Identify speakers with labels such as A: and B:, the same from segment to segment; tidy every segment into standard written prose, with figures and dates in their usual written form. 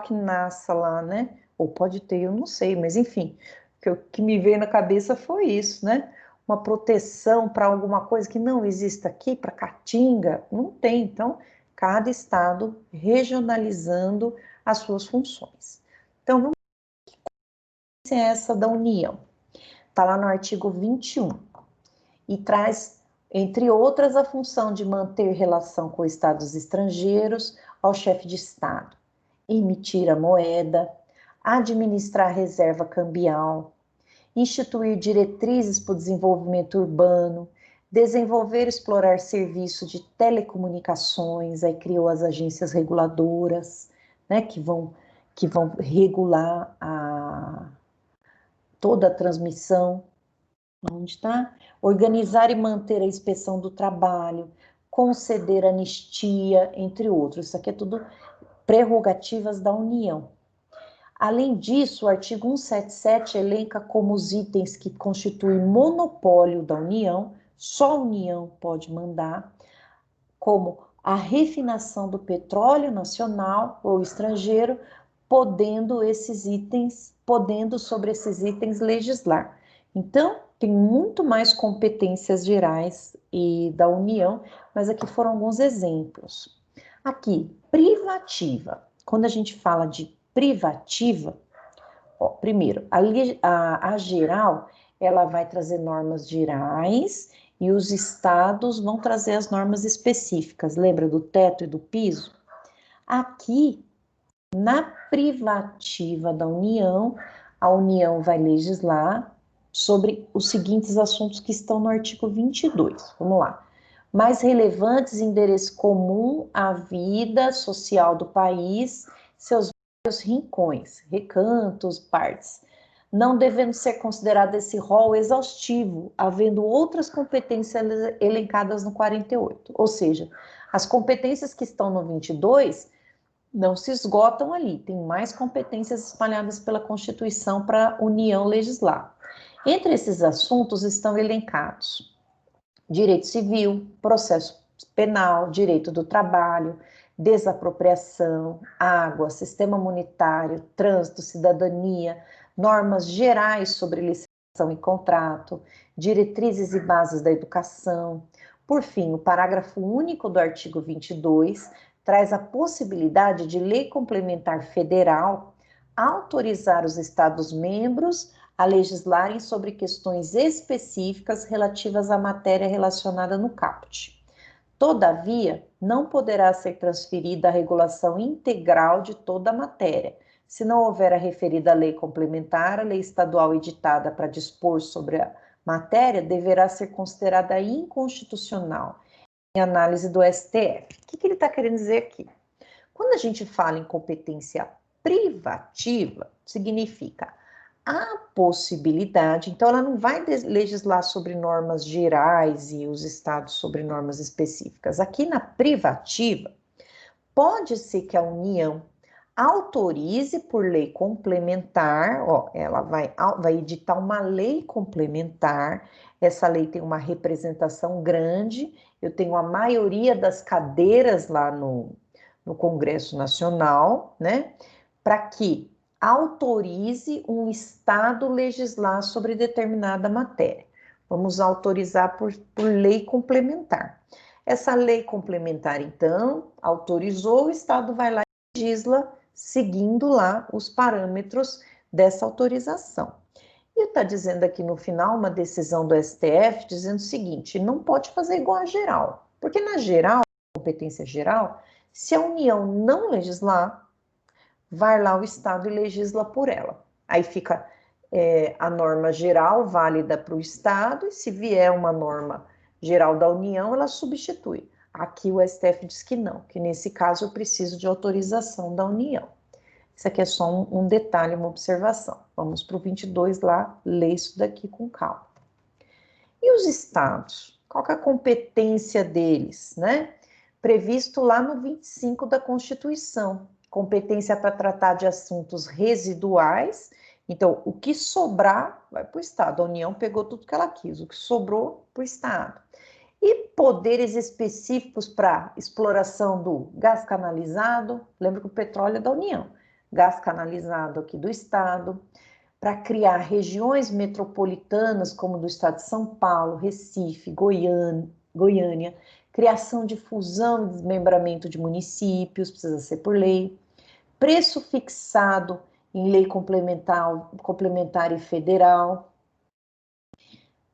A: que nasça lá, né? Ou pode ter, eu não sei, mas enfim, o que me veio na cabeça foi isso, né? Uma proteção para alguma coisa que não existe aqui, para Caatinga, não tem. Então, cada estado regionalizando as suas funções. Então, vamos ver essa da União. Está lá no artigo 21 e traz, entre outras, a função de manter relação com estados estrangeiros ao chefe de estado, emitir a moeda, administrar a reserva cambial, instituir diretrizes para o desenvolvimento urbano, desenvolver e explorar serviço de telecomunicações, aí criou as agências reguladoras, né, que vão regular toda a transmissão. Onde está? Organizar e manter a inspeção do trabalho, conceder anistia, entre outros. Isso aqui é tudo prerrogativas da União. Além disso, o artigo 177 elenca como os itens que constituem monopólio da União, só a União pode mandar, como a refinação do petróleo nacional ou estrangeiro, podendo sobre esses itens legislar. Então, tem muito mais competências gerais e da União, mas aqui foram alguns exemplos. Aqui, privativa. Quando a gente fala de privativa, ó, primeiro, a geral, ela vai trazer normas gerais e os estados vão trazer as normas específicas. Lembra do teto e do piso? Aqui, na privativa da União, a União vai legislar sobre os seguintes assuntos que estão no artigo 22. Vamos lá. Mais relevantes em interesse comum à vida social do país, seus vários rincões, recantos, partes, não devendo ser considerado esse rol exaustivo, havendo outras competências elencadas no 48. Ou seja, as competências que estão no 22 não se esgotam ali, tem mais competências espalhadas pela Constituição para a União legislar. Entre esses assuntos estão elencados direito civil, processo penal, direito do trabalho, desapropriação, água, sistema monetário, trânsito, cidadania, normas gerais sobre licitação e contrato, diretrizes e bases da educação. Por fim, o parágrafo único do artigo 22 traz a possibilidade de lei complementar federal autorizar os Estados-membros a legislarem sobre questões específicas relativas à matéria relacionada no caput. Todavia, não poderá ser transferida a regulação integral de toda a matéria, se não houver a referida lei complementar, a lei estadual editada para dispor sobre a matéria deverá ser considerada inconstitucional em análise do STF. O que ele está querendo dizer aqui? Quando a gente fala em competência privativa, significa a possibilidade, então ela não vai legislar sobre normas gerais e os estados sobre normas específicas. Aqui na privativa, pode ser que a União autorize por lei complementar, ó, ela vai editar uma lei complementar, essa lei tem uma representação grande, eu tenho a maioria das cadeiras lá no Congresso Nacional, né, para que autorize um estado legislar sobre determinada matéria. Vamos autorizar por lei complementar. Essa lei complementar, então, autorizou, o estado vai lá e legisla seguindo lá os parâmetros dessa autorização. E está dizendo aqui no final uma decisão do STF dizendo o seguinte: não pode fazer igual a geral, porque na geral, competência geral, se a União não legislar, vai lá o Estado e legisla por ela. Aí fica a norma geral válida para o Estado, e se vier uma norma geral da União, ela substitui. Aqui o STF diz que não, que nesse caso eu preciso de autorização da União. Isso aqui é só um detalhe, uma observação. Vamos para o 22 lá, ler isso daqui com calma. E os estados? Qual que é a competência deles, né? Previsto lá no 25 da Constituição. Competência para tratar de assuntos residuais. Então, o que sobrar vai para o Estado. A União pegou tudo que ela quis, o que sobrou para o Estado. E poderes específicos para exploração do gás canalizado. Lembra que o petróleo é da União. gás canalizado aqui do estado, para criar regiões metropolitanas, como do estado de São Paulo, Recife, Goiânia, criação de fusão e desmembramento de municípios, precisa ser por lei, preço fixado em lei complementar e federal.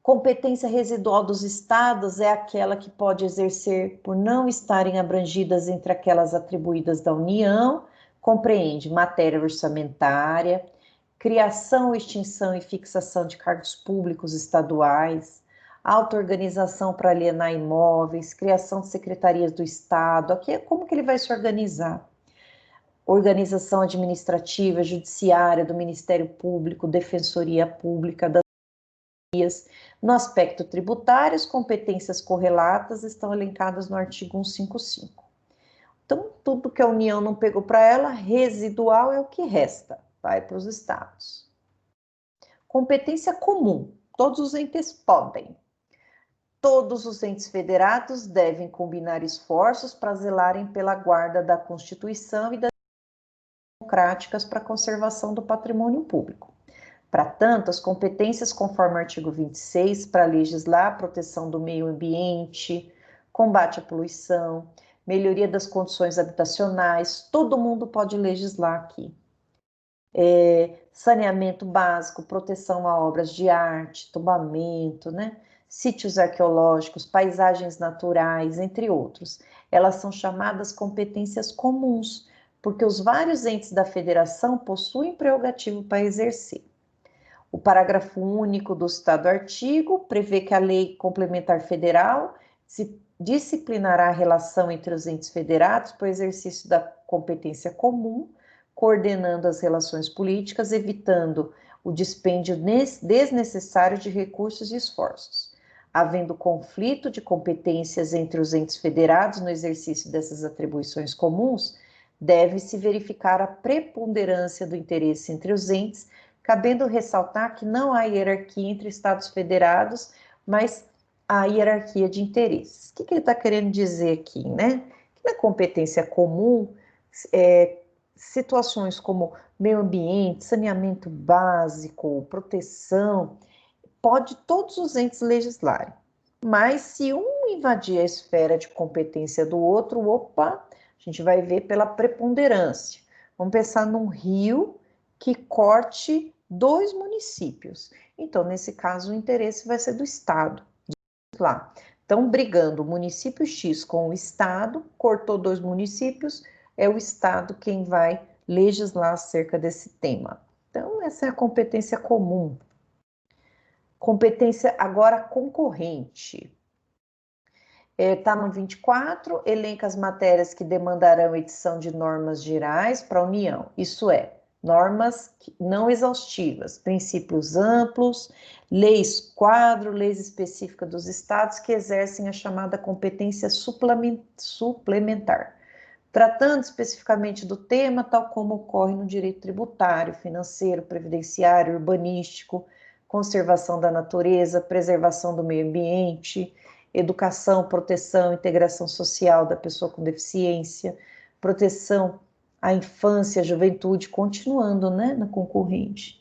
A: Competência residual dos estados é aquela que pode exercer por não estarem abrangidas entre aquelas atribuídas da União, compreende matéria orçamentária, criação, extinção e fixação de cargos públicos estaduais, auto-organização para alienar imóveis, criação de secretarias do Estado. Aqui é como que ele vai se organizar. Organização administrativa, judiciária, do Ministério Público, Defensoria Pública, das no aspecto tributário, as competências correlatas estão elencadas no artigo 155. Então, tudo que a União não pegou para ela, residual é o que resta, vai para os estados. Competência comum, todos os entes podem. Todos os entes federados devem combinar esforços para zelarem pela guarda da Constituição e das democráticas para a conservação do patrimônio público. Para tanto, as competências conforme o artigo 26 para legislar a proteção do meio ambiente, combate à poluição, melhoria das condições habitacionais, todo mundo pode legislar aqui. Saneamento básico, proteção a obras de arte, tombamento, né? Sítios arqueológicos, paisagens naturais, entre outros. Elas são chamadas competências comuns, porque os vários entes da federação possuem prerrogativo para exercer. O parágrafo único do citado artigo prevê que a lei complementar federal disciplinará a relação entre os entes federados para o exercício da competência comum, coordenando as relações políticas, evitando o dispêndio desnecessário de recursos e esforços. Havendo conflito de competências entre os entes federados no exercício dessas atribuições comuns, deve-se verificar a preponderância do interesse entre os entes, cabendo ressaltar que não há hierarquia entre estados federados, mas há hierarquia de interesses. O que ele está querendo dizer aqui, né? Que na competência comum, situações como meio ambiente, saneamento básico, proteção, pode todos os entes legislarem. Mas se um invadir a esfera de competência do outro, opa, a gente vai ver pela preponderância. Vamos pensar num rio que corte 2 municípios. Então, nesse caso, o interesse vai ser do Estado. Lá. Então, brigando o município X com o Estado, cortou 2 municípios, é o Estado quem vai legislar acerca desse tema. Então, essa é a competência comum. Competência agora concorrente. Está no 24, elenca as matérias que demandarão edição de normas gerais para a União, isso é, normas não exaustivas, princípios amplos, leis quadro, leis específicas dos estados que exercem a chamada competência suplementar, tratando especificamente do tema, tal como ocorre no direito tributário, financeiro, previdenciário, urbanístico, conservação da natureza, preservação do meio ambiente, educação, proteção, integração social da pessoa com deficiência, proteção à infância, à juventude, continuando, né, na concorrente,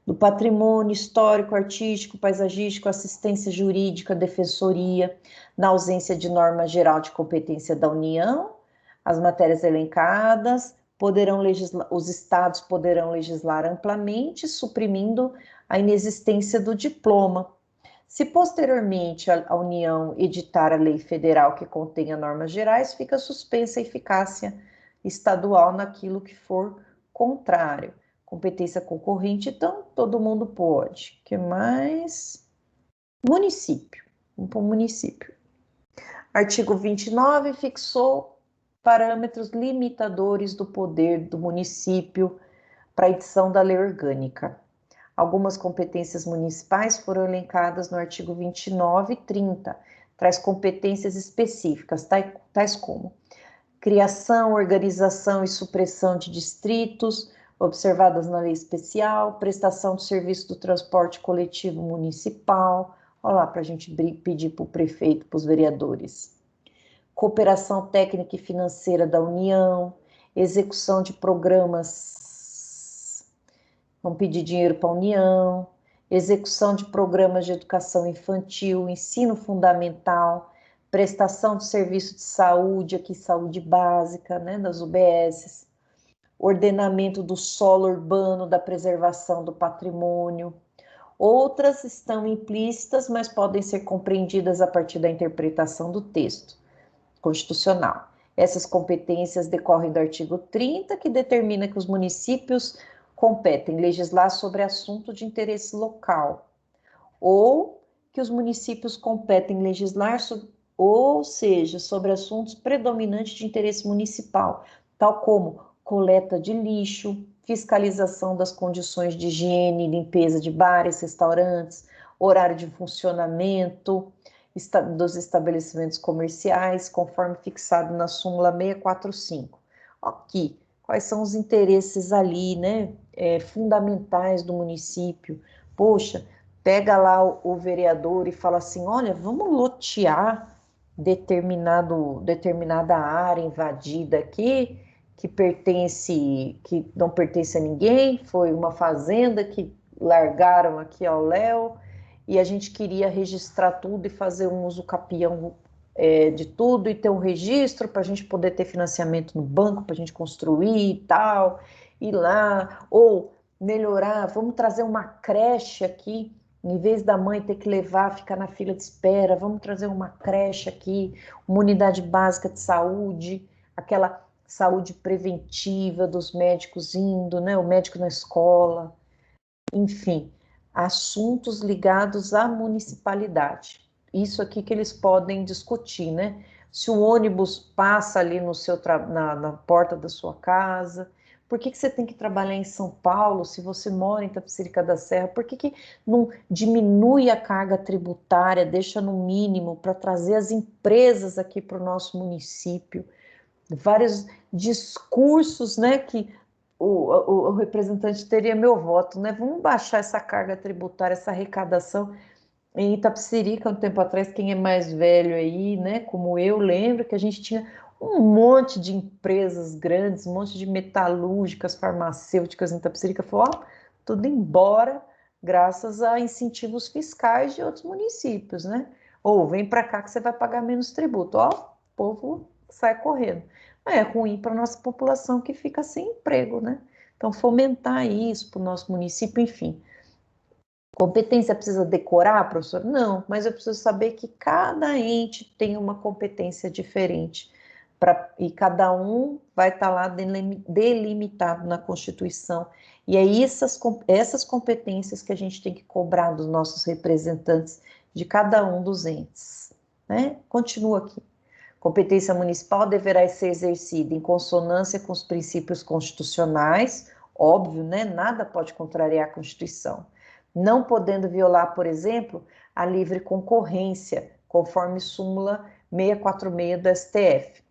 A: do patrimônio histórico, artístico, paisagístico, assistência jurídica, defensoria, na ausência de norma geral de competência da União, as matérias elencadas os estados poderão legislar amplamente, suprimindo a inexistência do diploma. Se posteriormente a União editar a lei federal que contenha normas gerais, fica suspensa a eficácia estadual naquilo que for contrário. Competência concorrente, então, todo mundo pode. O que mais? Município. Vamos para o município. Artigo 29 fixou parâmetros limitadores do poder do município para a edição da lei orgânica. Algumas competências municipais foram elencadas no artigo 29 e 30, traz competências específicas, tais como criação, organização e supressão de distritos, observadas na lei especial, prestação de serviço do transporte coletivo municipal, olha lá para a gente pedir para o prefeito, para os vereadores. Cooperação técnica e financeira da União, execução de programas não pedir dinheiro para a União, execução de programas de educação infantil, ensino fundamental, prestação de serviço de saúde, aqui saúde básica, né, das UBSs, ordenamento do solo urbano, da preservação do patrimônio. Outras estão implícitas, mas podem ser compreendidas a partir da interpretação do texto constitucional. Essas competências decorrem do artigo 30, que determina que os municípios competem legislar sobre assunto de interesse local, ou que os municípios competem legislar, ou seja, sobre assuntos predominantes de interesse municipal, tal como coleta de lixo, fiscalização das condições de higiene e limpeza de bares, restaurantes, horário de funcionamento dos estabelecimentos comerciais, conforme fixado na súmula 645. Aqui, quais são os interesses ali, né, fundamentais do município? Poxa, pega lá o vereador e fala assim, olha, vamos lotear determinada área invadida aqui, que não pertence a ninguém, foi uma fazenda que largaram aqui ao léu, e a gente queria registrar tudo e fazer um uso capião de tudo e ter um registro para a gente poder ter financiamento no banco, para a gente construir e tal, ir lá, ou melhorar, vamos trazer uma creche aqui, em vez da mãe ter que levar, ficar na fila de espera, vamos trazer uma creche aqui, uma unidade básica de saúde, aquela saúde preventiva dos médicos indo, né, o médico na escola, enfim, assuntos ligados à municipalidade. Isso aqui que eles podem discutir, né? Se o ônibus passa ali no seu na porta da sua casa, por que você tem que trabalhar em São Paulo se você mora em Itapecerica da Serra? Por que não diminui a carga tributária, deixa no mínimo para trazer as empresas aqui para o nosso município? Vários discursos, né, que o representante teria meu voto, né? Vamos baixar essa carga tributária, essa arrecadação. Em Itapecerica, um tempo atrás, quem é mais velho aí, né, como eu, lembro que a gente tinha um monte de empresas grandes, um monte de metalúrgicas, farmacêuticas em Itapecerica, falou, ó, tudo embora, graças a incentivos fiscais de outros municípios, né? Ou vem para cá que você vai pagar menos tributo, ó, o povo sai correndo. É ruim para a nossa população que fica sem emprego, né? Então, fomentar isso para o nosso município, enfim. Competência precisa decorar, professor? Não, mas eu preciso saber que cada ente tem uma competência diferente. E cada um vai estar lá delimitado na Constituição. E é essas competências que a gente tem que cobrar dos nossos representantes de cada um dos entes. Né? Continua aqui. Competência municipal deverá ser exercida em consonância com os princípios constitucionais, óbvio, né? Nada pode contrariar a Constituição. Não podendo violar, por exemplo, a livre concorrência, conforme súmula 646 do STF.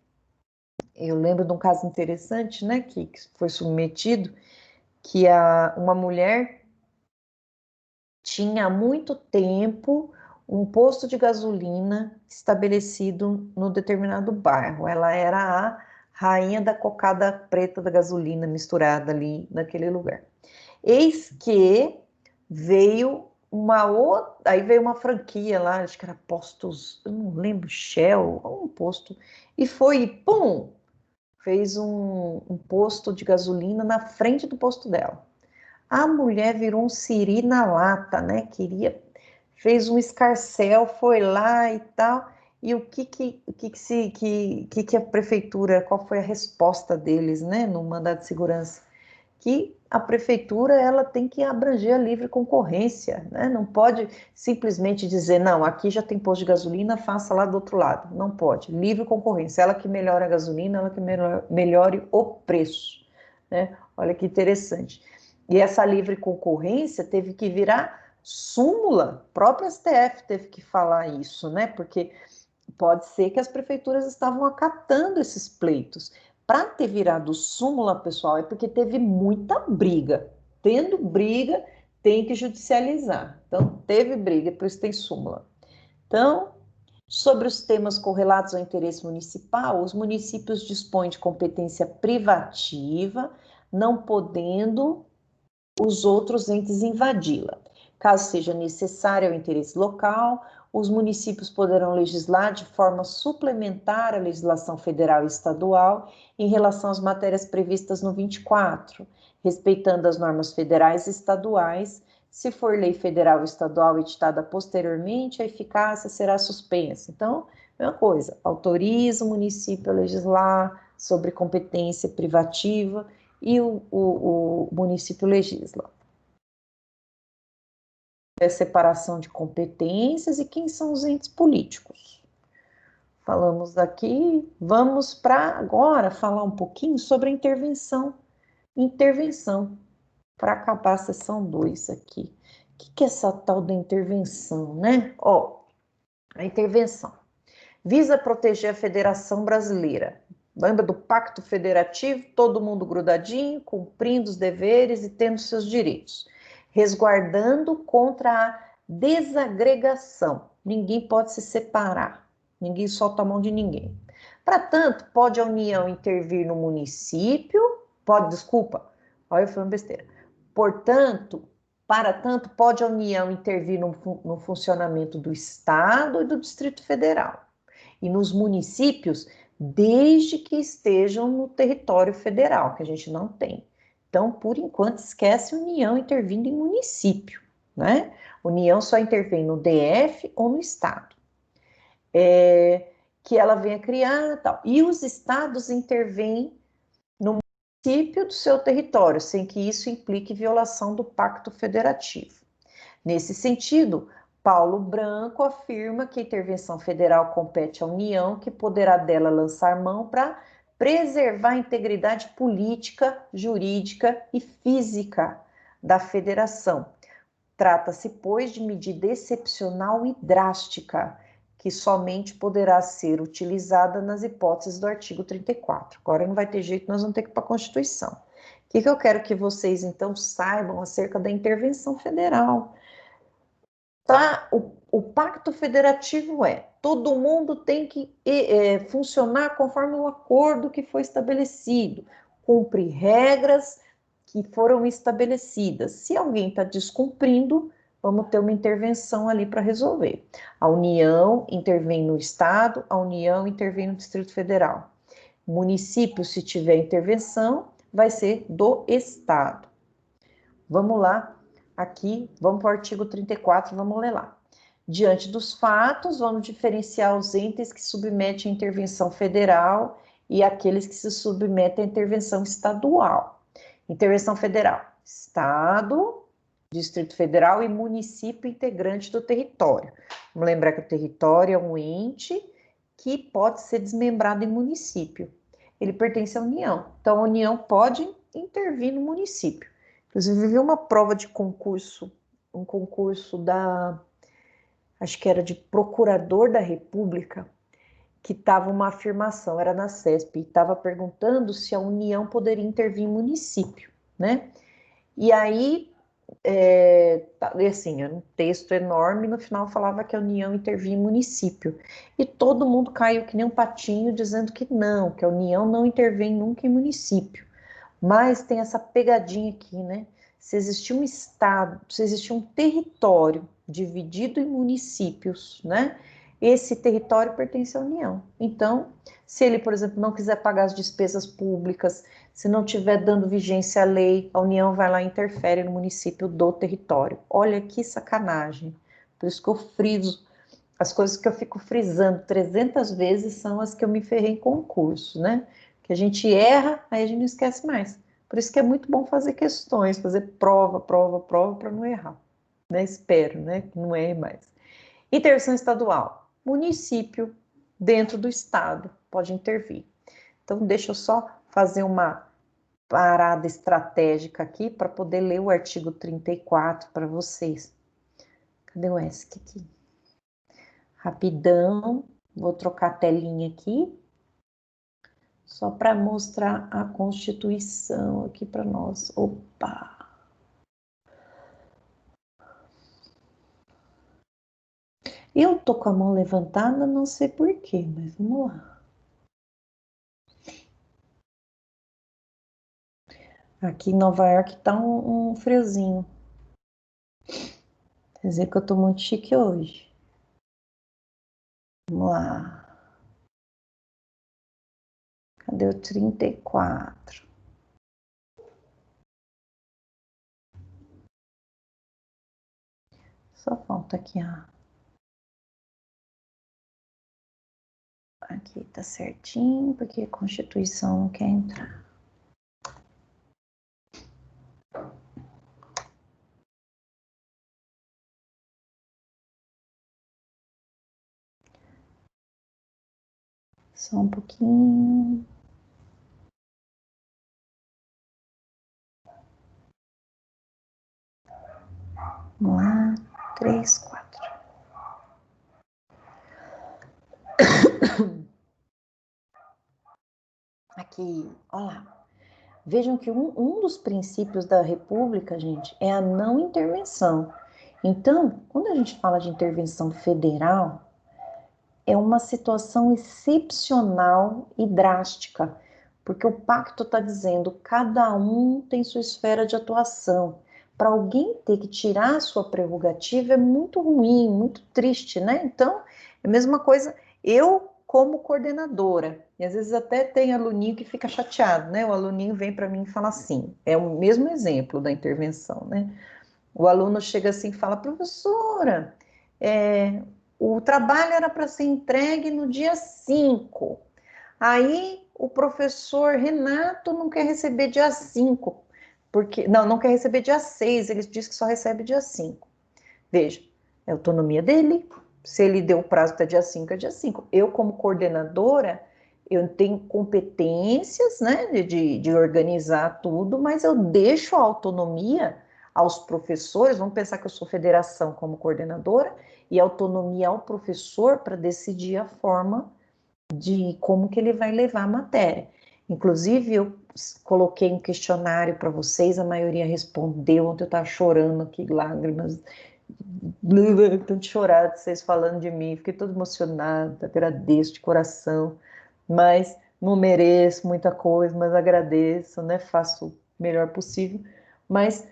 A: Eu lembro de um caso interessante, né, que foi submetido, que uma mulher tinha há muito tempo um posto de gasolina estabelecido no determinado bairro. Ela era a rainha da cocada preta da gasolina misturada ali naquele lugar. Eis que veio uma outra, aí veio uma franquia lá, acho que era Postos, eu não lembro, Shell, um posto, e foi, pum, fez um posto de gasolina na frente do posto dela. A mulher virou um siri na lata, né? Fez um escarcéu, foi lá e tal. E o que a prefeitura, qual foi a resposta deles, né, no mandado de segurança? Que a prefeitura ela tem que abranger a livre concorrência, né? Não pode simplesmente dizer, não, aqui já tem posto de gasolina, faça lá do outro lado. Não pode. Livre concorrência, ela que melhora a gasolina, ela que melhore o preço, né? Olha que interessante. E essa livre concorrência teve que virar súmula, o próprio STF teve que falar isso, né? Porque pode ser que as prefeituras estavam acatando esses pleitos. Para ter virado súmula, pessoal, é porque teve muita briga. Tendo briga, tem que judicializar. Então, teve briga, por isso tem súmula. Então, sobre os temas correlatos ao interesse municipal, os municípios dispõem de competência privativa, não podendo os outros entes invadi-la. Caso seja necessário ao interesse local, os municípios poderão legislar de forma suplementar à legislação federal e estadual em relação às matérias previstas no 24, respeitando as normas federais e estaduais. Se for lei federal ou estadual editada posteriormente, a eficácia será suspensa. Então, mesma coisa, autoriza o município a legislar sobre competência privativa e o município legisla. É separação de competências e quem são os entes políticos. Falamos aqui, vamos para agora falar um pouquinho sobre a intervenção. Intervenção, para acabar a sessão 2 aqui. O que é essa tal da intervenção, né? Ó, a intervenção visa proteger a Federação Brasileira. Lembra do Pacto Federativo? Todo mundo grudadinho, cumprindo os deveres e tendo seus direitos. Resguardando contra a desagregação. Ninguém pode se separar. Ninguém solta a mão de ninguém. Para tanto, pode a União intervir no município, olha eu falando besteira. Portanto, para tanto, pode a União intervir no funcionamento do Estado e do Distrito Federal. E nos municípios, desde que estejam no território federal, que a gente não tem. Então, por enquanto, esquece a União intervindo em município, né? União só intervém no DF ou no Estado. Que ela venha criar tal. E os estados intervêm no município do seu território, sem que isso implique violação do Pacto Federativo. Nesse sentido, Paulo Branco afirma que a intervenção federal compete à União, que poderá dela lançar mão para preservar a integridade política, jurídica e física da federação. Trata-se, pois, de medida excepcional e drástica, que somente poderá ser utilizada nas hipóteses do artigo 34. Agora não vai ter jeito, nós vamos ter que ir para a Constituição. O que eu quero que vocês, então, saibam acerca da intervenção federal? Tá? O pacto federativo todo mundo tem que funcionar conforme o acordo que foi estabelecido, cumprir regras que foram estabelecidas. Se alguém está descumprindo, vamos ter uma intervenção ali para resolver. A União intervém no Estado, a União intervém no Distrito Federal. O município, se tiver intervenção, vai ser do Estado. Vamos lá. Aqui, vamos para o artigo 34, vamos ler lá. Diante dos fatos, vamos diferenciar os entes que submetem à intervenção federal e aqueles que se submetem à intervenção estadual. Intervenção federal, Estado, Distrito Federal e município integrante do território. Vamos lembrar que o território é um ente que pode ser desmembrado em município. Ele pertence à União, então a União pode intervir no município. Inclusive, vi uma prova de concurso, um concurso acho que era de procurador da República, que estava uma afirmação, era na CESP, e estava perguntando se a União poderia intervir em município, né? E aí, assim, era um texto enorme, no final falava que a União intervia em município. E todo mundo caiu que nem um patinho, dizendo que não, que a União não intervém nunca em município. Mas tem essa pegadinha aqui, né? Se existir um estado, se existir um território dividido em municípios, né? Esse território pertence à União. Então, se ele, por exemplo, não quiser pagar as despesas públicas, se não estiver dando vigência à lei, a União vai lá e interfere no município do território. Olha que sacanagem. Por isso que eu friso, as coisas que eu fico frisando 300 vezes são as que eu me ferrei em concurso, né? Que a gente erra, aí a gente não esquece mais. Por isso que é muito bom fazer questões, fazer prova, para não errar. Né? Espero, né? Que não erre mais. Intervenção estadual. Município dentro do estado pode intervir. Então, deixa eu só fazer uma parada estratégica aqui para poder ler o artigo 34 para vocês. Cadê o ESC aqui? Rapidão, vou trocar a telinha aqui. Só para mostrar a Constituição aqui para nós. Opa! Eu tô com a mão levantada, não sei porquê, mas vamos lá. Aqui em Nova York tá um friozinho. Quer dizer que eu tô muito chique hoje. Vamos lá. Cadê o 34? Só falta aqui, ó. Aqui tá certinho, porque a Constituição não quer entrar. Só um pouquinho. Vamos lá. 3, 4. Aqui, olha lá. Vejam que um dos princípios da República, gente, é a não intervenção. Então, quando a gente fala de intervenção federal, é uma situação excepcional e drástica, porque o pacto está dizendo cada um tem sua esfera de atuação. Para alguém ter que tirar a sua prerrogativa é muito ruim, muito triste, né? Então, é a mesma coisa, eu como coordenadora, e às vezes até tem aluninho que fica chateado, né? O aluninho vem para mim e fala assim, é o mesmo exemplo da intervenção, né? O aluno chega assim e fala, professora, o trabalho era para ser entregue no dia 5. Aí o professor Renato não quer receber dia 5, porque não quer receber dia 6, ele diz que só recebe dia 5. Veja, é autonomia dele. Se ele deu o prazo até dia 5, é dia 5. Eu, como coordenadora, eu tenho competências, né, de organizar tudo, mas eu deixo a autonomia aos professores. Vamos pensar que eu sou federação como coordenadora, e autonomia ao professor para decidir a forma de como que ele vai levar a matéria. Inclusive, eu coloquei um questionário para vocês, a maioria respondeu. Ontem eu estava chorando aqui, lágrimas, tanto chorado vocês falando de mim, fiquei toda emocionada, agradeço de coração, mas não mereço muita coisa, mas agradeço, né? Faço o melhor possível, mas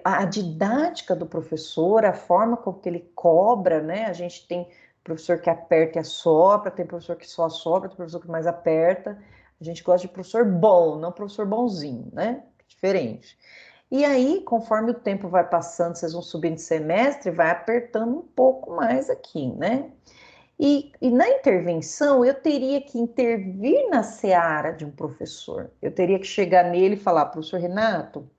A: a didática do professor, a forma como que ele cobra, né? A gente tem professor que aperta e assopra, tem professor que só assopra, tem professor que mais aperta. A gente gosta de professor bom, não professor bonzinho, né? Diferente. E aí, conforme o tempo vai passando, vocês vão subindo de semestre, vai apertando um pouco mais aqui, né? E na intervenção, eu teria que intervir na seara de um professor. Eu teria que chegar nele e falar, professor Renato,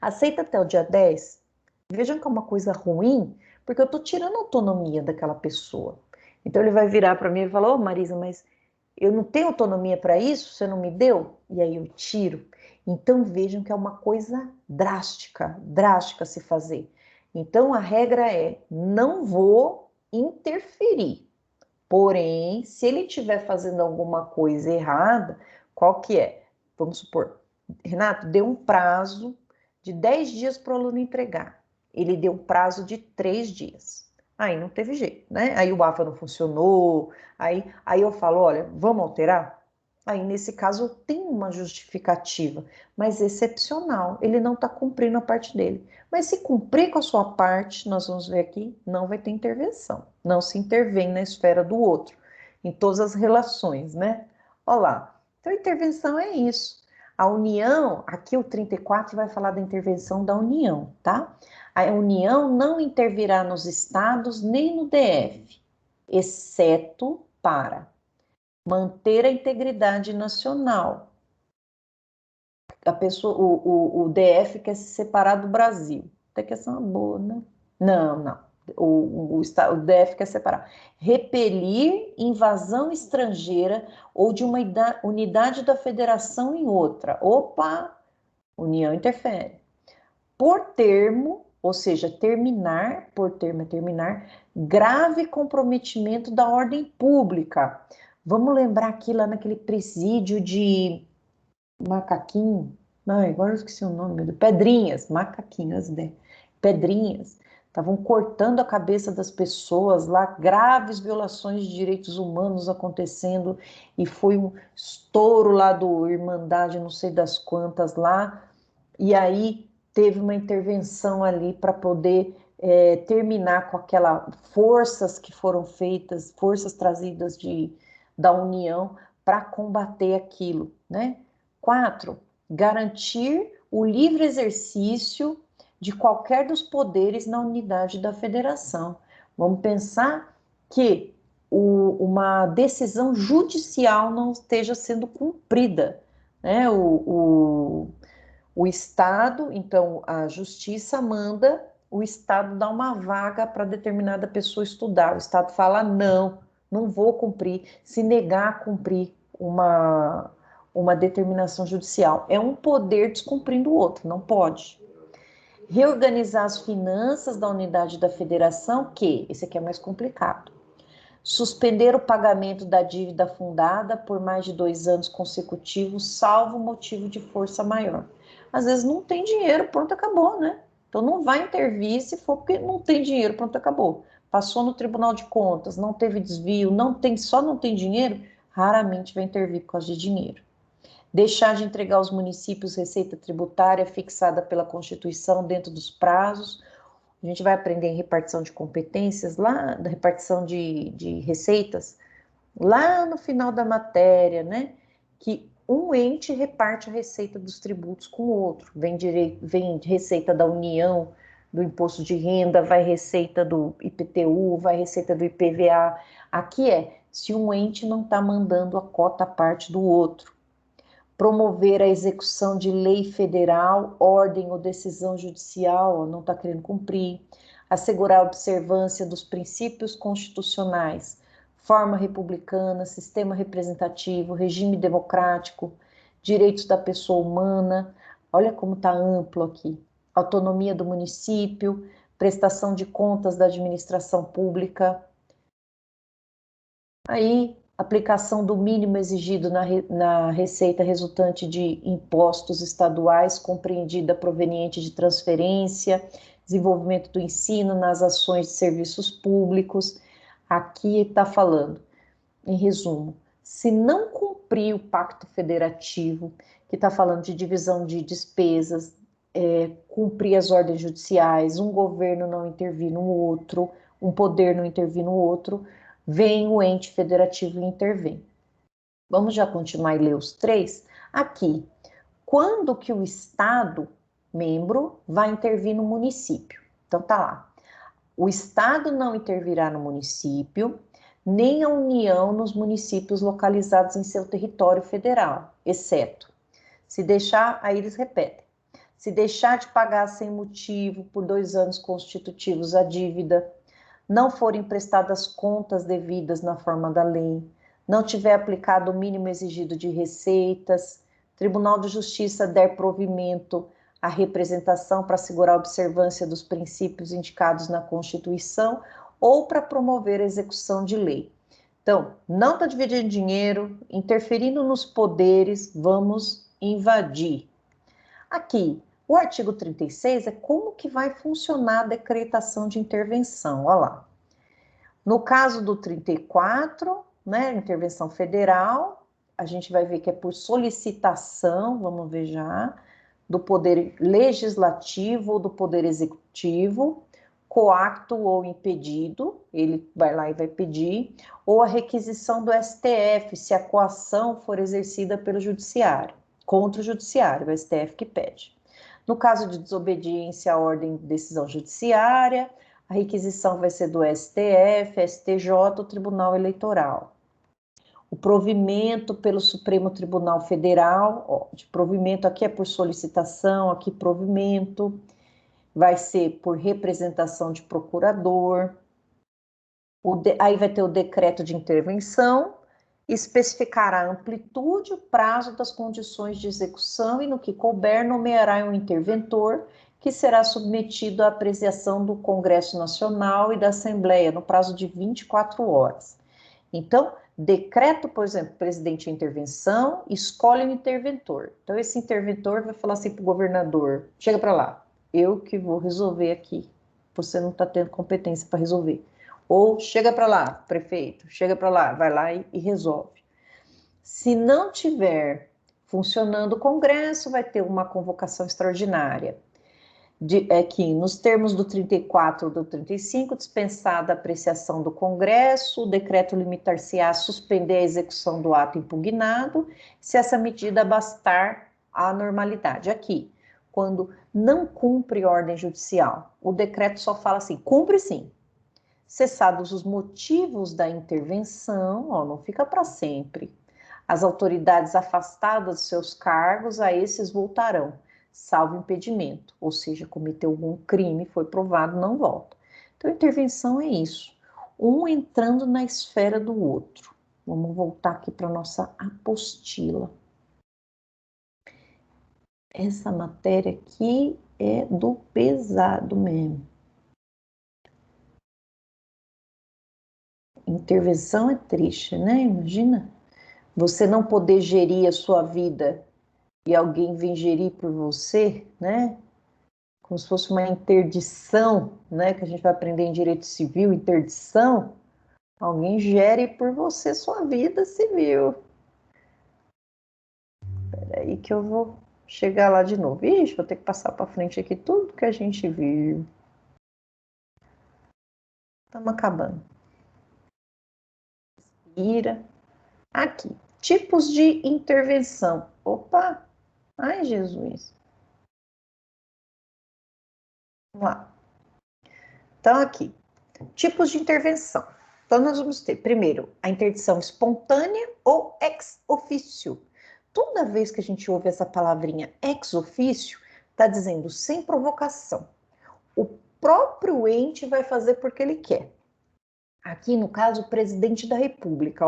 A: aceita até o dia 10? Vejam que é uma coisa ruim, porque eu estou tirando a autonomia daquela pessoa. Então ele vai virar para mim e falar, ô Marisa, mas eu não tenho autonomia para isso, você não me deu? E aí eu tiro. Então vejam que é uma coisa drástica, drástica se fazer. Então a regra é, não vou interferir. Porém, se ele estiver fazendo alguma coisa errada, qual que é? Vamos supor, Renato, deu um prazo de 10 dias para o aluno entregar. Ele deu um prazo de 3 dias. Aí não teve jeito, né? Aí o AFA não funcionou, aí eu falo, olha, vamos alterar? Aí nesse caso tem uma justificativa, mas excepcional. Ele não está cumprindo a parte dele. Mas se cumprir com a sua parte, nós vamos ver aqui, não vai ter intervenção. Não se intervém na esfera do outro, em todas as relações, né? Olha lá. Então, intervenção é isso. A União, aqui o 34 vai falar da intervenção da União, tá? A União não intervirá nos estados nem no DF, exceto para manter a integridade nacional. A pessoa, o DF quer se separar do Brasil. Até que essa é uma boa, né? Não. O DF quer separar. Repelir invasão estrangeira ou de uma unidade da federação em outra. Opa, União interfere. Por termo, ou seja, terminar, por termo é terminar, grave comprometimento da ordem pública. Vamos lembrar aqui lá naquele presídio de Macaquinho. Ai, agora eu esqueci o nome. Pedrinhas, macaquinhas, né? Pedrinhas. estavam cortando a cabeça das pessoas lá, graves violações de direitos humanos acontecendo, e foi um estouro lá do Irmandade, não sei das quantas lá, e aí teve uma intervenção ali para poder terminar com aquelas forças que foram feitas, forças trazidas da União para combater aquilo, né? 4, garantir o livre exercício de qualquer dos poderes na unidade da federação. Vamos pensar que uma decisão judicial não esteja sendo cumprida, né? O Estado, então, a justiça manda o Estado dar uma vaga para determinada pessoa estudar. O Estado fala, não, não vou cumprir, se negar a cumprir uma determinação judicial. É um poder descumprindo o outro, não pode. Reorganizar as finanças da unidade da federação, que, esse aqui é mais complicado. Suspender o pagamento da dívida fundada por mais de 2 anos consecutivos, salvo motivo de força maior. Às vezes não tem dinheiro, pronto, acabou, né? Então não vai intervir se for porque não tem dinheiro, pronto, acabou. Passou no Tribunal de Contas, não teve desvio, só não tem dinheiro, raramente vai intervir por causa de dinheiro. Deixar de entregar aos municípios receita tributária fixada pela Constituição dentro dos prazos. A gente vai aprender em repartição de competências, lá da repartição de receitas, lá no final da matéria, né? Que um ente reparte a receita dos tributos com o outro. Vem receita da União, do imposto de renda, vai receita do IPTU, vai receita do IPVA. Aqui se um ente não está mandando a cota à parte do outro. Promover a execução de lei federal, ordem ou decisão judicial, não está querendo cumprir. Assegurar a observância dos princípios constitucionais, forma republicana, sistema representativo, regime democrático, direitos da pessoa humana. Olha como está amplo aqui. Autonomia do município, prestação de contas da administração pública. Aí, aplicação do mínimo exigido na receita resultante de impostos estaduais, compreendida proveniente de transferência, desenvolvimento do ensino nas ações de serviços públicos. Aqui está falando, em resumo, se não cumprir o Pacto Federativo, que está falando de divisão de despesas, cumprir as ordens judiciais, um governo não intervir no outro, um poder não intervir no outro, vem o ente federativo e intervém. Vamos já continuar e ler os 3? Aqui, quando que o Estado membro vai intervir no município? Então tá lá. O Estado não intervirá no município, nem a União nos municípios localizados em seu território federal, exceto se deixar, aí eles repetem, se deixar de pagar sem motivo por 2 anos constitutivos a dívida, não forem prestadas contas devidas na forma da lei, não tiver aplicado o mínimo exigido de receitas, Tribunal de Justiça der provimento à representação para assegurar a observância dos princípios indicados na Constituição ou para promover a execução de lei. Então, não está dividindo dinheiro, interferindo nos poderes, vamos invadir. Aqui, o artigo 36 é como que vai funcionar a decretação de intervenção, olha lá. No caso do 34, né, intervenção federal, a gente vai ver que é por solicitação, vamos ver já, do poder legislativo ou do poder executivo, coacto ou impedido, ele vai lá e vai pedir, ou a requisição do STF, se a coação for exercida pelo judiciário, contra o judiciário, o STF que pede. No caso de desobediência à ordem de decisão judiciária, a requisição vai ser do STF, STJ, o Tribunal Eleitoral. O provimento pelo Supremo Tribunal Federal, de provimento aqui é por solicitação, aqui provimento, vai ser por representação de procurador. Aí vai ter o decreto de intervenção, especificará a amplitude, o prazo das condições de execução e, no que couber, nomeará um interventor que será submetido à apreciação do Congresso Nacional e da Assembleia no prazo de 24 horas. Então, decreto, por exemplo, presidente de intervenção, escolhe um interventor. Então, esse interventor vai falar assim para o governador, chega para lá, eu que vou resolver aqui. você não está tendo competência para resolver. Ou chega para lá, prefeito, chega para lá, vai lá e resolve. Se não tiver funcionando o Congresso, vai ter uma convocação extraordinária. Que nos termos do 34 ou do 35, dispensada a apreciação do Congresso, o decreto limitar-se-á a suspender a execução do ato impugnado, se essa medida bastar à normalidade. Aqui, quando não cumpre ordem judicial, o decreto só fala assim, cumpre sim. Cessados os motivos da intervenção, não fica para sempre. As autoridades afastadas de seus cargos, a esses voltarão, salvo impedimento, ou seja, cometeu algum crime, foi provado, não volta. Então, intervenção é isso, um entrando na esfera do outro. Vamos voltar aqui para a nossa apostila. Essa matéria aqui é do pesado mesmo. Intervenção é triste, né? Imagina você não poder gerir a sua vida e alguém vem gerir por você, né? Como se fosse uma interdição, né? Que a gente vai aprender em direito civil, interdição. Alguém gere por você sua vida civil. Espera aí que eu vou chegar lá de novo. Ixi, vou ter que passar para frente aqui tudo que a gente viu. Estamos acabando. Respira. Aqui. Tipos de intervenção. Opa! Ai, Jesus. Vamos lá. Então, aqui. Tipos de intervenção. Então, nós vamos ter, primeiro, a interdição espontânea ou ex officio. Toda vez que a gente ouve essa palavrinha ex officio, está dizendo sem provocação. O próprio ente vai fazer porque ele quer. Aqui, no caso, o presidente da República,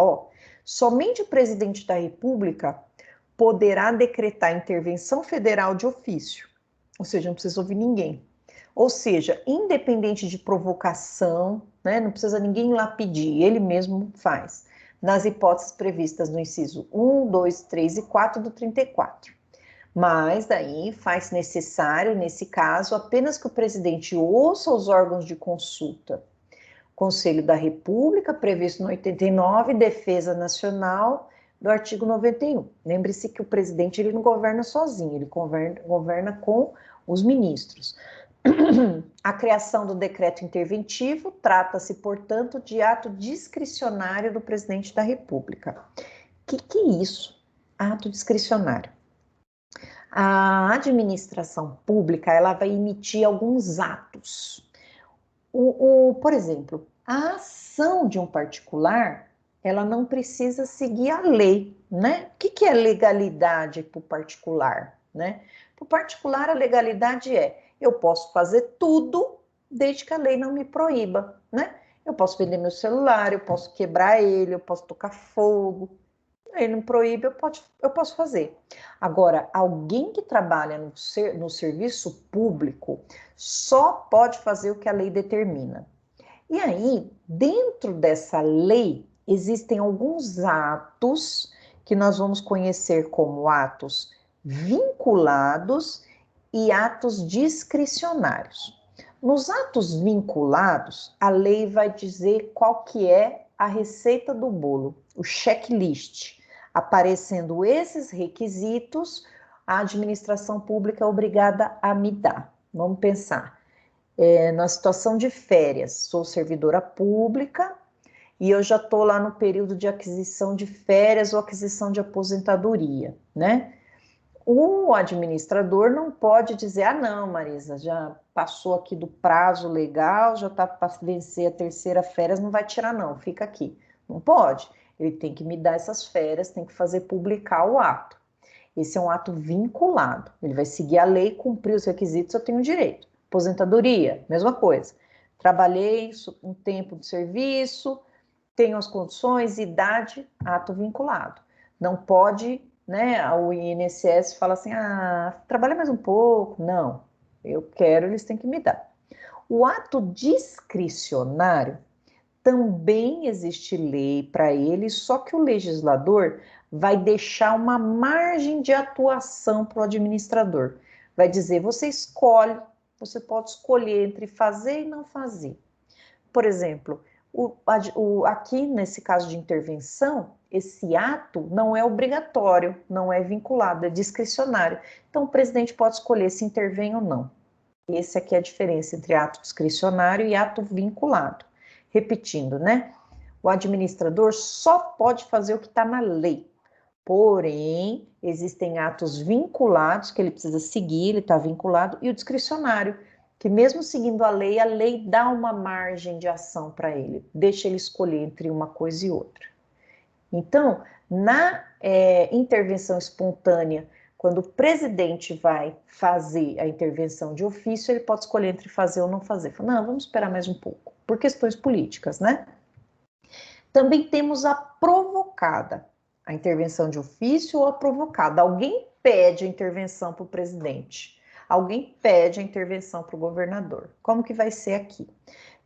A: somente o presidente da República poderá decretar intervenção federal de ofício, ou seja, não precisa ouvir ninguém. Ou seja, independente de provocação, né, não precisa ninguém lá pedir, ele mesmo faz, nas hipóteses previstas no inciso 1, 2, 3 e 4 do 34. Mas daí faz necessário, nesse caso, apenas que o presidente ouça os órgãos de consulta. Conselho da República, previsto no 89, Defesa Nacional, do artigo 91. Lembre-se que o presidente ele não governa sozinho, ele governa com os ministros. A criação do decreto interventivo trata-se, portanto, de ato discricionário do presidente da República. O que é isso? Ato discricionário. A administração pública ela vai emitir alguns atos. Por exemplo, a ação de um particular, ela não precisa seguir a lei, né? O que é legalidade para o particular, né? Para o particular, a legalidade eu posso fazer tudo desde que a lei não me proíba, né? Eu posso vender meu celular, eu posso quebrar ele, eu posso tocar fogo. Ele não proíbe, eu posso fazer. Agora, alguém que trabalha no serviço público só pode fazer o que a lei determina. E aí, dentro dessa lei, existem alguns atos que nós vamos conhecer como atos vinculados e atos discricionários. Nos atos vinculados, a lei vai dizer qual que é a receita do bolo, o checklist. Aparecendo esses requisitos, a administração pública é obrigada a me dar. Vamos pensar. Na situação de férias, sou servidora pública e eu já estou lá no período de aquisição de férias ou aquisição de aposentadoria, né? O administrador não pode dizer, não, Marisa, já passou aqui do prazo legal, já está para vencer a terceira férias, não vai tirar não, fica aqui. Não pode. Ele tem que me dar essas férias, tem que fazer publicar o ato. Esse é um ato vinculado. Ele vai seguir a lei, cumprir os requisitos, eu tenho direito. Aposentadoria, mesma coisa. Trabalhei um tempo de serviço, tenho as condições, idade, ato vinculado. Não pode, né? O INSS fala assim, trabalha mais um pouco. Não, eu quero, eles têm que me dar. O ato discricionário também existe lei para ele, só que o legislador vai deixar uma margem de atuação para o administrador. Vai dizer, você escolhe, você pode escolher entre fazer e não fazer. Por exemplo, aqui nesse caso de intervenção, esse ato não é obrigatório, não é vinculado, é discricionário. Então, o presidente pode escolher se intervém ou não. Essa aqui é a diferença entre ato discricionário e ato vinculado. Repetindo, né? O administrador só pode fazer o que está na lei. Porém, existem atos vinculados que ele precisa seguir, ele está vinculado, e o discricionário, que mesmo seguindo a lei dá uma margem de ação para ele, deixa ele escolher entre uma coisa e outra. Então, na intervenção espontânea, quando o presidente vai fazer a intervenção de ofício, ele pode escolher entre fazer ou não fazer. Fala, não, vamos esperar mais um pouco, por questões políticas, né? Também temos a provocada, a intervenção de ofício ou a provocada. Alguém pede a intervenção para o presidente, alguém pede a intervenção para o governador. Como que vai ser aqui?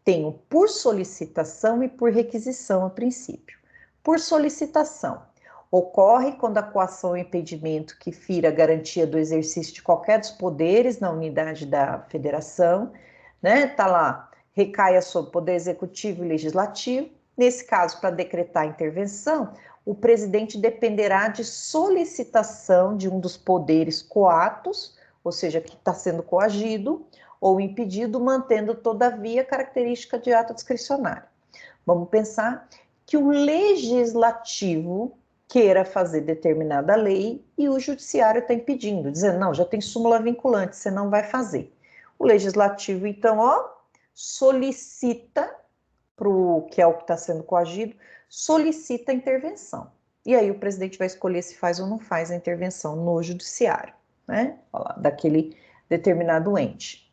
A: Tenho por solicitação e por requisição a princípio. Por solicitação, ocorre quando a coação ou impedimento que fira a garantia do exercício de qualquer dos poderes na unidade da federação, né? Tá lá, recaia sobre o poder executivo e legislativo. Nesse caso, para decretar a intervenção, o presidente dependerá de solicitação de um dos poderes coatos, ou seja, que está sendo coagido ou impedido, mantendo, todavia, a característica de ato discricionário. Vamos pensar que o legislativo queira fazer determinada lei e o judiciário está impedindo, dizendo, não, já tem súmula vinculante, você não vai fazer. O legislativo, então, solicita que é o que está sendo coagido, solicita a intervenção. E aí o presidente vai escolher se faz ou não faz a intervenção no judiciário, né? Daquele determinado ente.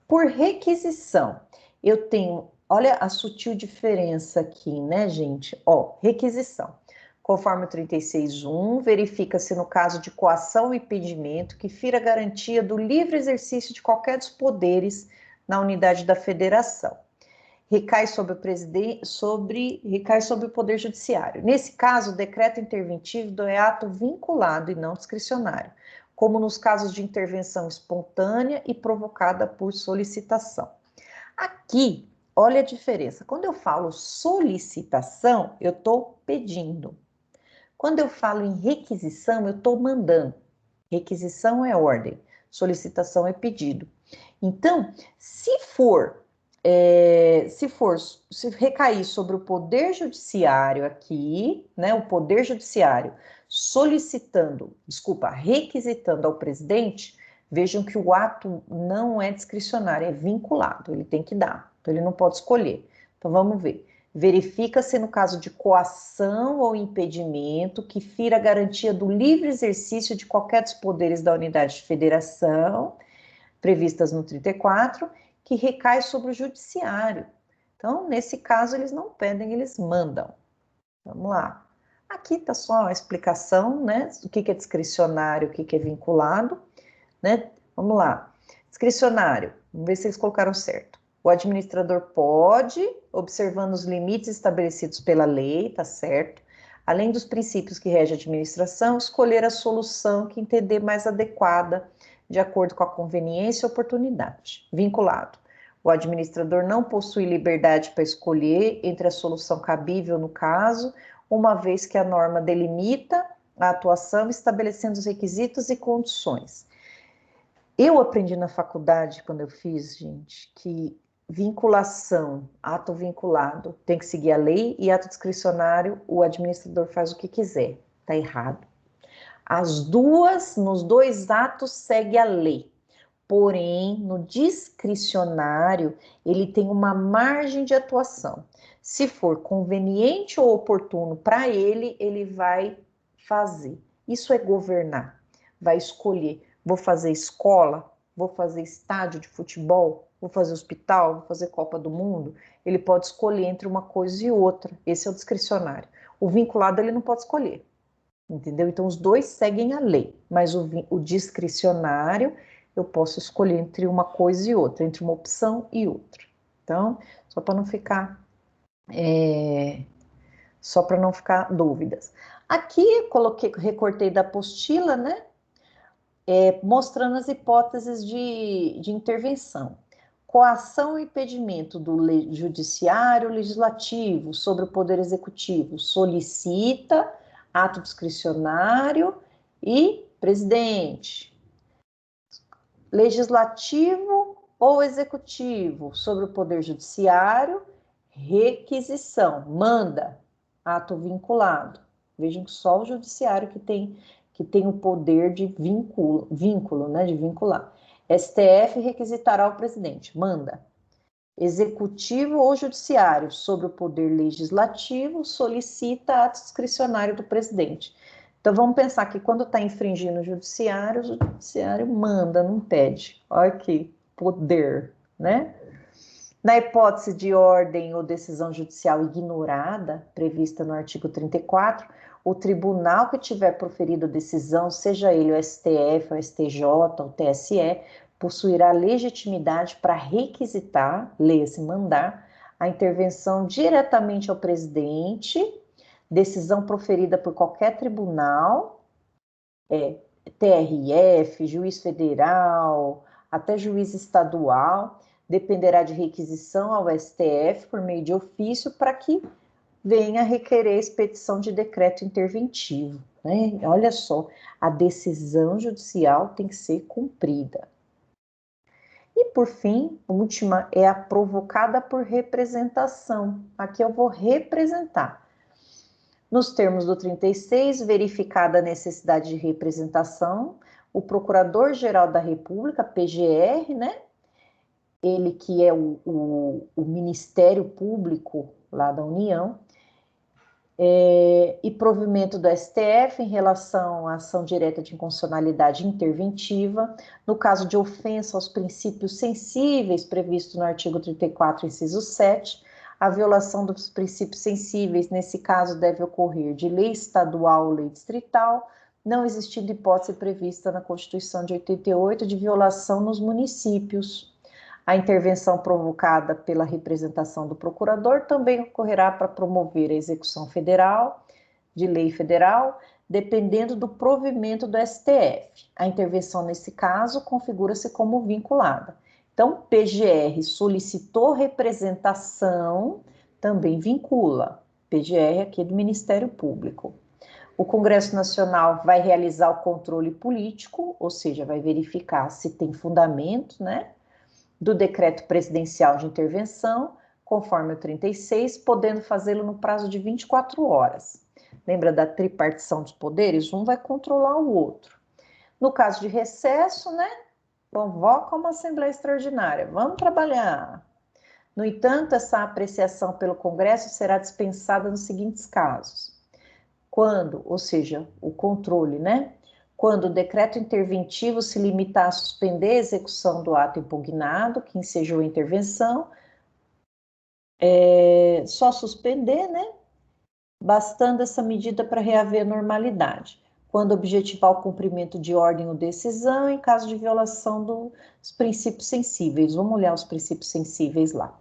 A: Por requisição, eu tenho, olha a sutil diferença aqui, né, gente? Requisição. Conforme o 36.1, verifica-se no caso de coação ou impedimento que fira a garantia do livre exercício de qualquer dos poderes na unidade da federação. Recai sobre o Poder Judiciário. Nesse caso, o decreto interventivo é ato vinculado e não discricionário, como nos casos de intervenção espontânea e provocada por solicitação. Aqui, olha a diferença. Quando eu falo solicitação, eu estou pedindo. Quando eu falo em requisição, eu estou mandando. Requisição é ordem, solicitação é pedido. Então, se recair sobre o Poder Judiciário aqui, né, o Poder Judiciário requisitando ao presidente, vejam que o ato não é discricionário, é vinculado, ele tem que dar, então ele não pode escolher. Então vamos ver. Verifica-se no caso de coação ou impedimento que fira a garantia do livre exercício de qualquer dos poderes da unidade de federação, previstas no 34, que recai sobre o judiciário. Então, nesse caso, eles não pedem, eles mandam. Vamos lá. Aqui está só a explicação, né? O que é discricionário, o que é vinculado, né? Vamos lá. Discricionário, vamos ver se eles colocaram certo. O administrador pode, observando os limites estabelecidos pela lei, tá certo? Além dos princípios que regem a administração, escolher a solução que entender mais adequada de acordo com a conveniência e oportunidade. Vinculado. O administrador não possui liberdade para escolher entre a solução cabível no caso, uma vez que a norma delimita a atuação estabelecendo os requisitos e condições. Eu aprendi na faculdade, quando eu fiz, gente, que vinculação, ato vinculado, tem que seguir a lei, e ato discricionário, o administrador faz o que quiser. Está errado. Nos dois atos segue a lei. Porém, no discricionário, ele tem uma margem de atuação. Se for conveniente ou oportuno para ele, ele vai fazer. Isso é governar. Vai escolher. Vou fazer escola, vou fazer estádio de futebol, vou fazer hospital, vou fazer Copa do Mundo. Ele pode escolher entre uma coisa e outra. Esse é o discricionário. O vinculado, ele não pode escolher. Entendeu? Então, os dois seguem a lei, mas o discricionário, eu posso escolher entre uma coisa e outra, entre uma opção e outra. Então, só para não ficar dúvidas. Aqui, recortei da apostila, né? mostrando as hipóteses de intervenção. Coação e impedimento do judiciário legislativo sobre o poder executivo, solicita, ato discricionário e presidente. Legislativo ou executivo sobre o poder judiciário, requisição, manda, ato vinculado. Vejam que só o judiciário que tem o poder de vínculo, né, de vincular. STF requisitará o presidente, manda. Executivo ou judiciário sobre o poder legislativo solicita ato discricionário do presidente. Então vamos pensar que quando está infringindo o judiciário manda, não pede. Olha que poder, né? Na hipótese de ordem ou decisão judicial ignorada, prevista no artigo 34, o tribunal que tiver proferido a decisão, seja ele o STF, o STJ, o TSE, possuirá legitimidade para requisitar, leia-se mandar, a intervenção diretamente ao presidente, decisão proferida por qualquer tribunal, TRF, juiz federal, até juiz estadual, dependerá de requisição ao STF por meio de ofício para que venha requerer a expedição de decreto interventivo, né? Olha só, a decisão judicial tem que ser cumprida. E, por fim, a última é a provocada por representação. Aqui eu vou representar. Nos termos do 36, verificada a necessidade de representação, o Procurador-Geral da República, PGR, né? Ele que é o Ministério Público lá da União, e provimento do STF em relação à ação direta de inconstitucionalidade interventiva, no caso de ofensa aos princípios sensíveis previsto no artigo 34, inciso 7, a violação dos princípios sensíveis, nesse caso, deve ocorrer de lei estadual ou lei distrital, não existindo hipótese prevista na Constituição de 88 de violação nos municípios. A intervenção provocada pela representação do procurador também ocorrerá para promover a execução federal, de lei federal, dependendo do provimento do STF. A intervenção, nesse caso, configura-se como vinculada. Então, PGR solicitou representação, também vincula. PGR aqui do Ministério Público. O Congresso Nacional vai realizar o controle político, ou seja, vai verificar se tem fundamento, né? Do decreto presidencial de intervenção, conforme o 36, podendo fazê-lo no prazo de 24 horas. Lembra da tripartição dos poderes? Um vai controlar o outro. No caso de recesso, né? Convoca uma Assembleia Extraordinária. Vamos trabalhar. No entanto, essa apreciação pelo Congresso será dispensada nos seguintes casos. Quando, ou seja, o controle, né? Quando o decreto interventivo se limitar a suspender a execução do ato impugnado, que ensejou a intervenção, só suspender, né? Bastando essa medida para reaver a normalidade. Quando objetivar o cumprimento de ordem ou decisão, em caso de violação dos princípios sensíveis. Vamos olhar os princípios sensíveis lá.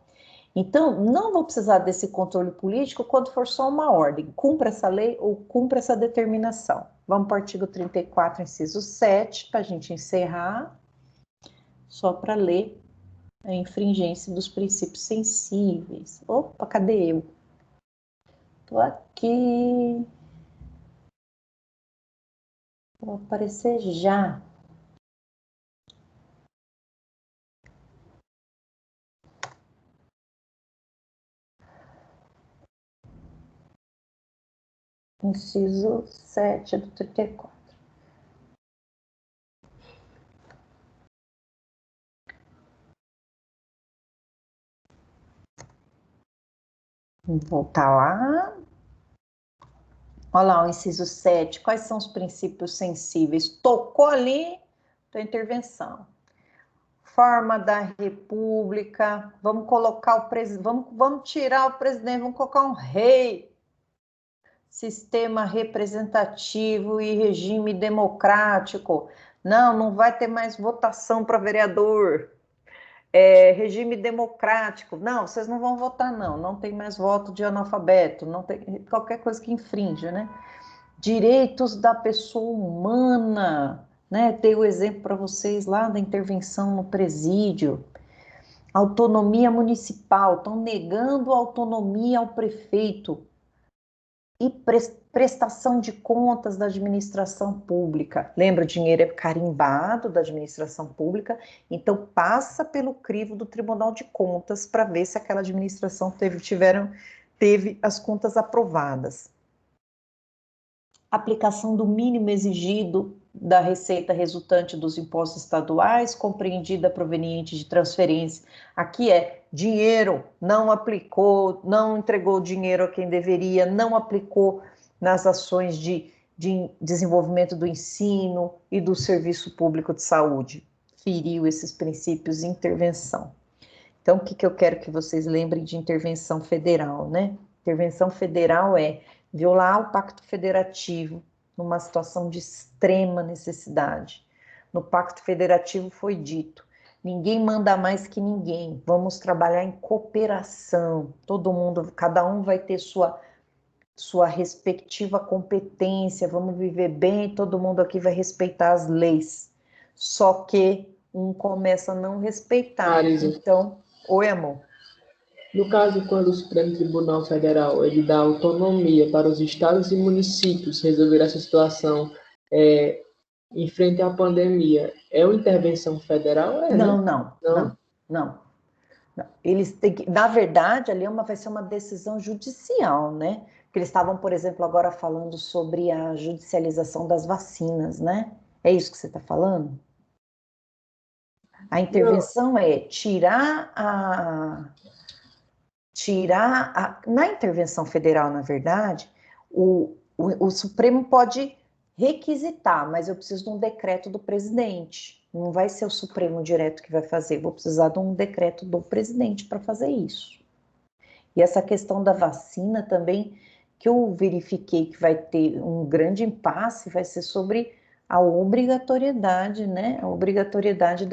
A: Então, não vou precisar desse controle político quando for só uma ordem. Cumpra essa lei ou cumpra essa determinação. Vamos para o artigo 34, inciso 7, para a gente encerrar, só para ler a infringência dos princípios sensíveis. Opa, cadê eu? Estou aqui. Vou aparecer já. Inciso 7 do 34. Vamos voltar lá. Olha lá o inciso 7. Quais são os princípios sensíveis? Tocou ali, tua intervenção. Forma da república. Vamos colocar o presidente. Vamos tirar o presidente, vamos colocar um rei. Sistema representativo e regime democrático. Não vai ter mais votação para vereador. Regime democrático. Não, vocês não vão votar, não tem mais voto de analfabeto, não tem qualquer coisa que infringe, né? Direitos da pessoa humana, né? Dei o exemplo para vocês lá da intervenção no presídio. Autonomia municipal, estão negando autonomia ao prefeito e prestação de contas da administração pública. Lembra, o dinheiro é carimbado da administração pública, então passa pelo crivo do Tribunal de Contas para ver se aquela administração teve as contas aprovadas. Aplicação do mínimo exigido da receita resultante dos impostos estaduais, compreendida proveniente de transferência. Aqui é dinheiro, não aplicou, não entregou dinheiro a quem deveria, não aplicou nas ações de desenvolvimento do ensino e do serviço público de saúde. Feriu esses princípios de intervenção. Então, o que eu quero que vocês lembrem de intervenção federal, né? Intervenção federal é violar o Pacto Federativo numa situação de extrema necessidade. No Pacto Federativo foi dito: ninguém manda mais que ninguém, vamos trabalhar em cooperação, todo mundo, cada um vai ter sua respectiva competência, vamos viver bem, todo mundo aqui vai respeitar as leis. Só que um começa a não respeitar.
B: Marisa,
A: Então, oi, amor.
B: no caso, quando o Supremo Tribunal Federal ele dá autonomia para os estados e municípios resolver essa situação em frente à pandemia, é uma intervenção federal?
A: Não,
B: Né?
A: não,
B: Não?
A: não, não, não. Eles têm que, na verdade, ali vai ser uma decisão judicial, né? Porque eles estavam, por exemplo, agora falando sobre a judicialização das vacinas, né? É isso que você está falando? A
B: Não.
A: intervenção é na intervenção federal, na verdade, o Supremo pode requisitar, mas eu preciso de um decreto do presidente. Não vai ser o Supremo direto que vai fazer, vou precisar de um decreto do presidente para fazer isso. E essa questão da vacina também, que eu verifiquei que vai ter um grande impasse, vai ser sobre a obrigatoriedade, né? A obrigatoriedade